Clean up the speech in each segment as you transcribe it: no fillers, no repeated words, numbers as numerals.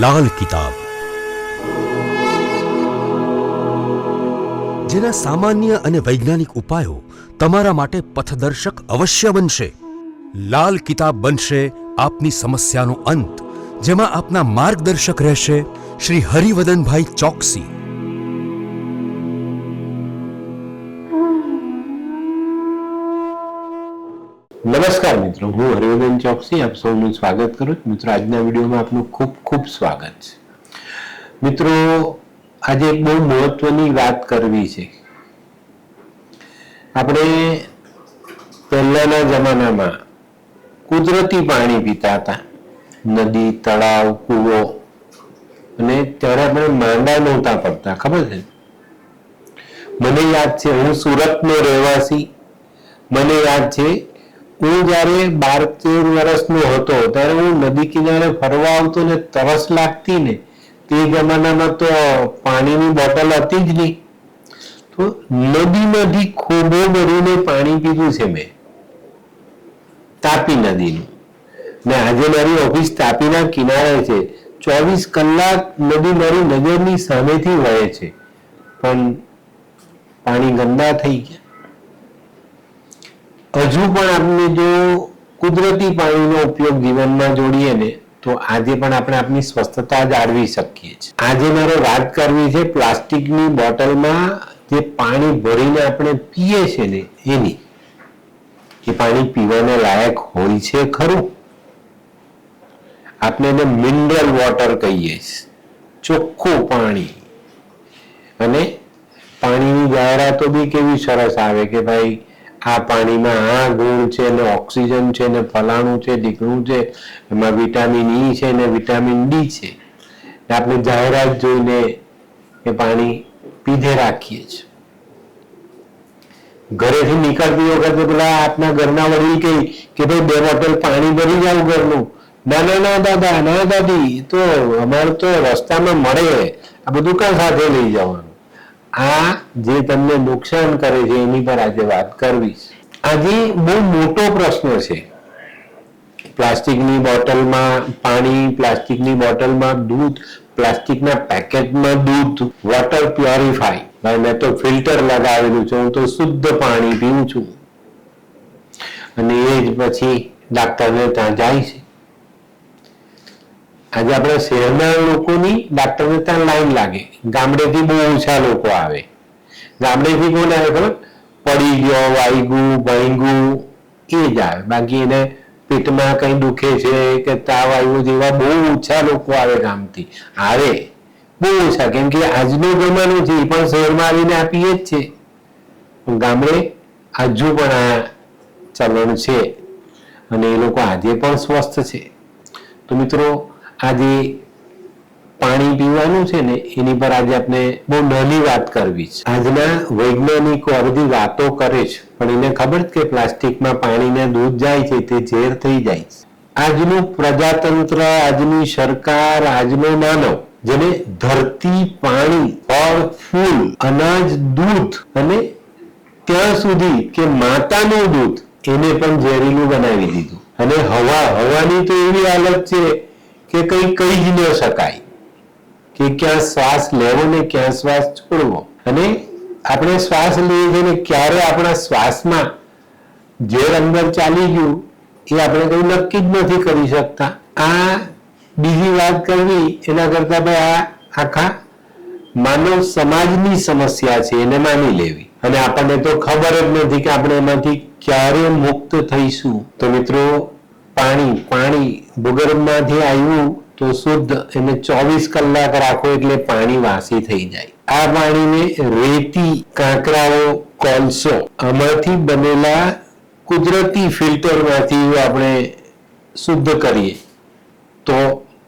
લાલ કિતાબ, જેના સામાન્ય અને વૈજ્ઞાનિક ઉપાયો તમારા માટે પથદર્શક અવશ્ય બનશે. લાલ કિતાબ બનશે આપની સમસ્યાનો અંત, જેમાં આપના માર્ગદર્શક રહેશે શ્રી હરિવદનભાઈ ચોકસી. નમસ્કાર મિત્રો, હું હરિવદન ચોકસી આપ સૌનું સ્વાગત કરું છું. મિત્રો, આજના વિડીયોમાં આપનું ખૂબ ખૂબ સ્વાગત છે. મિત્રો, આજે એક બહુ મહત્વની વાત કરવી છે. આપણે પહેલાના જમાનામાં કુદરતી પાણી પીતા હતા, નદી, તળાવ, કૂવો, અને ત્યારે આપણે માંદા નહોતા પડતા. ખબર છે? મને યાદ છે, હું સુરતનો રહેવાસી. મને યાદ છે, હું જયારે 12-13 વર્ષનો હતો ત્યારે હું નદી કિનારે ફરવા આવતો ને તરસ લાગતી ને, તે જમાનામાં તો પાણીની બોટલ હતી જ નહીં, તો નદીમાંથી ખોબો ભરીને પાણી પીધું છે મેં, તાપી નદીનું. ને આજે મારી ઓફિસ તાપીના કિનારે છે. 24 કલાક નદી મારી નજરની સામેથી વહે છે, પણ પાણી ગંદા થઈ ગયા. હજુ પણ આપણે જો કુદરતી પાણીનો ઉપયોગ જીવનમાં જોડીએ ને, તો આજે પણ આપણે આપણી સ્વસ્થતા જાળવી શકીએ છીએ. આજે મારે વાત કરવી છે પ્લાસ્ટિકની બોટલમાં જે પાણી ભરીને આપણે પીએ છે ને એની. એ પાણી પીવાના લાયક હોય છે ખરું? આપણે એને મિનરલ વોટર કહીએ છીએ, ચોખ્ખું પાણી. અને પાણીની જાહેરાતો બી કેવી સરસ આવે કે ભાઈ આ પાણીમાં આ ગુણ છે ને ઓક્સિજન છે ને ફલાણું છે ઢીકણું છે, એમાં વિટામિન ઈ છે ને વિટામિન ડી છે. આપણે જાહેરાત જોઈને એ પાણી પીધે રાખીએ છીએ. ઘરેથી નીકળતી વખતે પેલા આપના ઘરના વડીલ કહે કે ભાઈ 2 બોટલ પાણી ભરી જાવ ઘરનું. ના ના ના દાદા, ના દાદી, તો અમારે તો રસ્તામાં મળે, આ બધું કાં સાથે લઈ જવાનું? આ જે તમને નુકસાન કરે છે એની પર આજે વાત કરવી છે. આજે બહુ મોટો પ્રશ્ન છે. પ્લાસ્ટિકની બોટલમાં પાણી, પ્લાસ્ટિકની બોટલમાં દૂધ, પ્લાસ્ટિકના પેકેટમાં દૂધ, વોટર પ્યોરિફાય. ભાઈ, મેં તો ફિલ્ટર લગાવેલું છે, હું તો શુદ્ધ પાણી પીઉં છું. અને એ જ પછી ડાક્ટરને ત્યાં જાય છે. આજે આપણા શહેરના લોકોની ડાક્ટરને ત્યાં લાઈન લાગે. ગામડેથી બહુ ઓછા લોકો આવે. ગામડેથી કોણ આવે ખબર? પડી ગયો, વાગ્યું, ભાંગ્યું, એ જ આવે. બાકી એને પેટમાં કઈ દુખે છે કે તાવ આવ્યો જેવા બહુ ઓછા લોકો આવે. ગામથી આવે બહુ ઓછા, કેમ કે આજનો જમાનો છે એ પણ શહેરમાં આવીને આપીએ જ છે. ગામડે હજુ પણ આ ચલણ છે અને એ લોકો આજે પણ સ્વસ્થ છે. તો મિત્રો, આજે પાણી પીવાનું છે ને એની પર આજે આપણે બહુ નાની વાત કરવી છે. આજના વૈજ્ઞાનિકો આ બધી વાતો કરે છે, પણ એને ખબર છે કે પ્લાસ્ટિકમાં પાણીને દૂધ જાય છે તે ઝેર થઈ જાય છે. આજનું પ્રજાતંત્ર, આજની સરકાર, આજનો માનવ, જેને ધરતી, પાણી, ફળ, ફૂલ, અનાજ, દૂધ અને ત્યાં સુધી કે માતાનું દૂધ એને પણ ઝેરીલું બનાવી દીધું. અને હવાની તો એવી હાલત છે કે કઈ કહી જ ન શકાય કે ક્યાં શ્વાસ લેવો ને ક્યાં શ્વાસ છોડવો. અને આપણે શ્વાસ લઈએ છીએ ને ક્યારે આપણા શ્વાસમાં ઝેર અંદર ચાલી ગયું એ આપણે કઈ નક્કી જ નથી કરી શકતા. આ બીજી વાત કરવી એના કરતા ભાઈ આ આખા માનવ સમાજની સમસ્યા છે એને માની લેવી. અને આપણને તો ખબર જ નથી કે આપણે એમાંથી ક્યારે મુક્ત થઈશું. તો મિત્રો, પાણી ભૂગર્ભમાંથી આવ્યું તો શુદ્ધ, એને 24 કલાક રાખો એટલે પાણી વાસી થઈ જાય. આ પાણીને રેતી, કાંકરાઓ, કોલસો, આમાંથી બનેલા કુદરતી ફિલ્ટરમાંથી આપણે શુદ્ધ કરીએ તો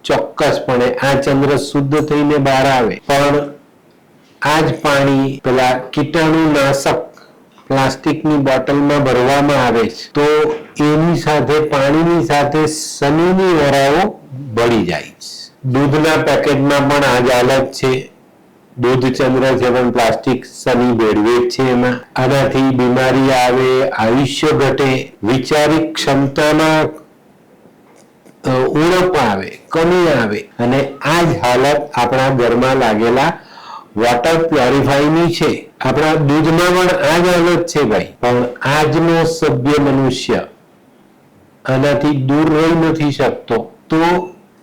ચોક્કસપણે આ ચંદ્ર શુદ્ધ થઈને બહાર આવે. પણ આ જ પાણી પેલા કીટાણુનાશક પ્લાસ્ટિકની બોટલમાં ભરવામાં આવે છે, તો એની સાથે, પાણીની સાથે શનિની વરાઓ ભળી જાય છે. દૂધના પેકેટમાં પણ આ જ હાલત છે. દૂધ ચંદ્ર છે પણ પ્લાસ્ટિક શનિ ભેળવે છે એમાં. આનાથી બીમારી આવે, આયુષ્ય ઘટે, વિચારિક ક્ષમતામાં ઉણપ આવે, કમી આવે. અને આ જ હાલત આપણા ઘરમાં લાગેલા વોટર પ્યોરિફાયરની છે. આપણા દૂધમાં પણ આ જ હાલત છે ભાઈ. પણ આજનો સભ્ય મનુષ્ય આનાથી દૂર રહી નથી શકતો. તો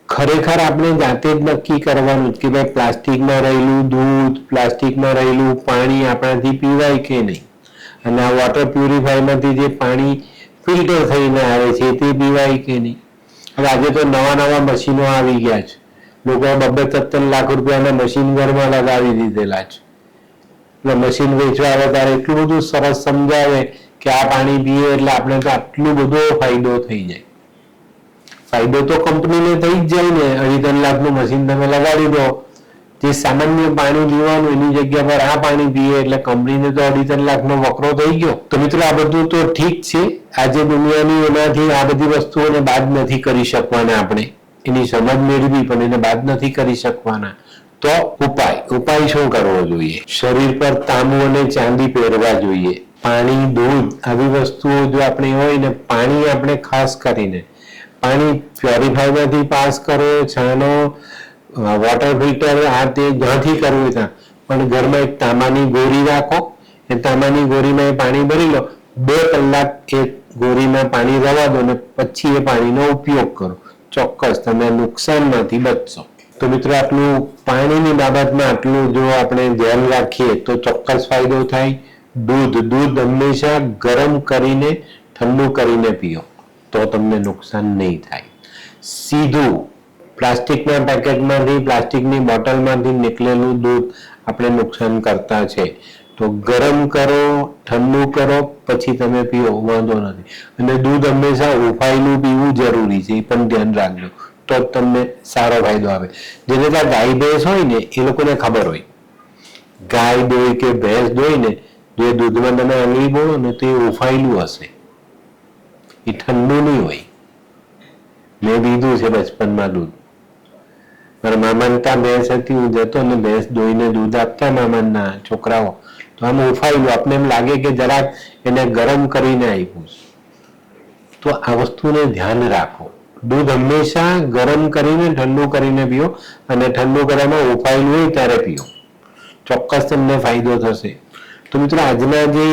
ખરેખર આપણે જાતે જ નક્કી કરવાનું કે ભાઈ પ્લાસ્ટિકમાં રહેલું દૂધ, પ્લાસ્ટિકમાં રહેલું પાણી આપણાથી પીવાય કે નહીં, અને આ વોટર પ્યુરિફાયરમાંથી જે પાણી ફિલ્ટર થઈને આવે છે તે પીવાય કે નહીં. હવે આજે તો નવા નવા મશીનો આવી ગયા છે. લોકો 2-3 લાખ રૂપિયાના મશીન ઘરમાં લગાવી દીધેલા છે. એટલે મશીન વેચવા આવે ત્યારે એટલું બધું સરસ સમજાવે કે આ પાણી પીએ એટલે આપણે તો આટલું બધો ફાયદો થઈ જાય. ફાયદો તો કંપનીને થઈ જ જાય ને. 2.5 લાખનું મશીન તમે લગાડી દો, જે સામાન્ય પાણી પીવાનું એની જગ્યા પર આ પાણી પીએ એટલે કંપનીને તો 2.5 લાખનો વકરો થઈ ગયો. તો મિત્રો આ બધું તો ઠીક છે. આજે દુનિયાની એનાથી આ બધી વસ્તુઓને બાદ નથી કરી શકવાના. આપણે એની સમજ મેળવી પણ એને બાદ નથી કરી શકવાના. તો ઉપાય શું કરવો જોઈએ? શરીર પર તાંબુ અને ચાંદી પહેરવા જોઈએ. પાણી, દૂધ આવી વસ્તુઓ જો આપણે હોય ને, પાણી આપણે ખાસ કરીને પાણી પ્યોરિફાયરમાંથી પાસ કરો, છાનો વોટર ફિલ્ટર આ તે જ્યાંથી કરવું ત્યાં, પણ ઘરમાં એક તાંબાની ગોરી રાખો. એ તાંબાની ગોરીમાં એ પાણી ભરી લો, 2 કલાક એ ગોરીમાં પાણી રવા દો અને પછી એ પાણીનો ઉપયોગ કરો. ચોક્કસ તમે નુકસાનમાંથી બચશો. તો મિત્રો આટલું પાણીની બાબતમાં આટલું જો આપણે ધ્યાન રાખીએ તો ચોક્કસ ફાયદો થાય. દૂધ હંમેશા ગરમ કરીને ઠંડુ કરીને પીઓ તો તમને નુકસાન નહીં થાય. સીધું પ્લાસ્ટિકના પેકેટમાંથી, પ્લાસ્ટિકની બોટલમાંથી નીકળેલું દૂધ આપણે નુકસાન કરતા છે. તો ગરમ કરો, ઠંડુ કરો, પછી તમે પીઓ, વાંધો નથી. અને દૂધ હંમેશા ઉફાયેલું પીવું જરૂરી છે, એ પણ ધ્યાન રાખજો, તો જ તમને સારો ફાયદો આવે. જેને ત્યાં ગાય ભેંસ હોય ને એ લોકોને ખબર હોય, ગાય દોય કે ભેંસ દોય ને, જે દૂધમાં તમે આંગળી બોલો ને તો એ ઉફાયેલું હશે, એ ઠંડુ નહીં હોય. મેં પીધું છે બચપનમાં દૂધ. મારા મામાને ત્યાં ભેંસ હતી, હું જતો અને ભેંસ દોઈને દૂધ આપતા મામાના છોકરાઓ, તો આમ ઉફાયેલું. આપણે એમ લાગે કે જરાક એને ગરમ કરીને આપ્યું. તો આ વસ્તુને ધ્યાન રાખો. દૂધ હંમેશા ગરમ કરીને ઠંડુ કરીને પીઓ, અને ઠંડુ કરવામાં ઉફાયેલું હોય ત્યારે પીઓ, ચોક્કસ તમને ફાયદો થશે. તો મિત્રો આજના જે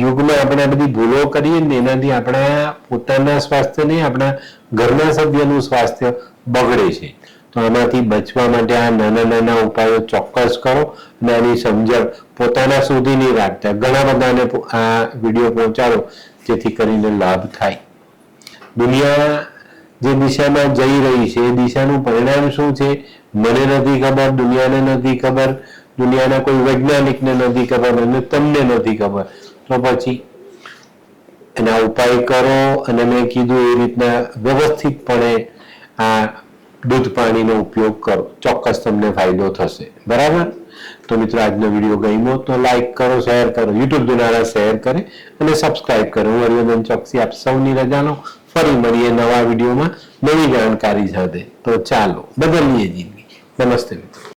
યુગમાં આપણે આ બધી ભૂલો કરીએ ને એનાથી આપણા પોતાના સ્વાસ્થ્ય નહીં, આપણા ઘરના સભ્યનું સ્વાસ્થ્ય બગડે છે. તો આમાંથી બચવા માટે આ નાના નાના ઉપાયો ચોક્કસ કરો અને આની સમજણ પોતાના સુધી નહીં રાખતા, ઘણા બધાને આ વિડીયો પહોંચાડો જેથી કરીને લાભ થાય. દુનિયા જે દિશામાં જઈ રહી છે એ દિશાનું પરિણામ શું છે મને નથી ખબર, દુનિયાને નથી ખબર, દુનિયાના કોઈ વૈજ્ઞાનિકને નથી ખબર અને તમને નથી ખબર. તો પછી એના ઉપાય કરો અને મેં કીધું એ રીતના વ્યવસ્થિતપણે આ દૂધ પાણીનો ઉપયોગ કરો, ચોક્કસ તમને ફાયદો થશે. બરાબર? તો મિત્રો આજનો વિડીયો ગમ્યો તો લાઈક કરો, શેર કરો, યુટ્યુબ દ્વારા શેર કરે અને સબસ્ક્રાઇબ કરો. હું હરિવર્ધન ચોકસી આપ સૌની રજા લો. ફરી મળીએ નવા વિડીયોમાં નવી જાણકારી સાથે. તો ચાલો બદલીએ જિંદગી. નમસ્તે મિત્રો.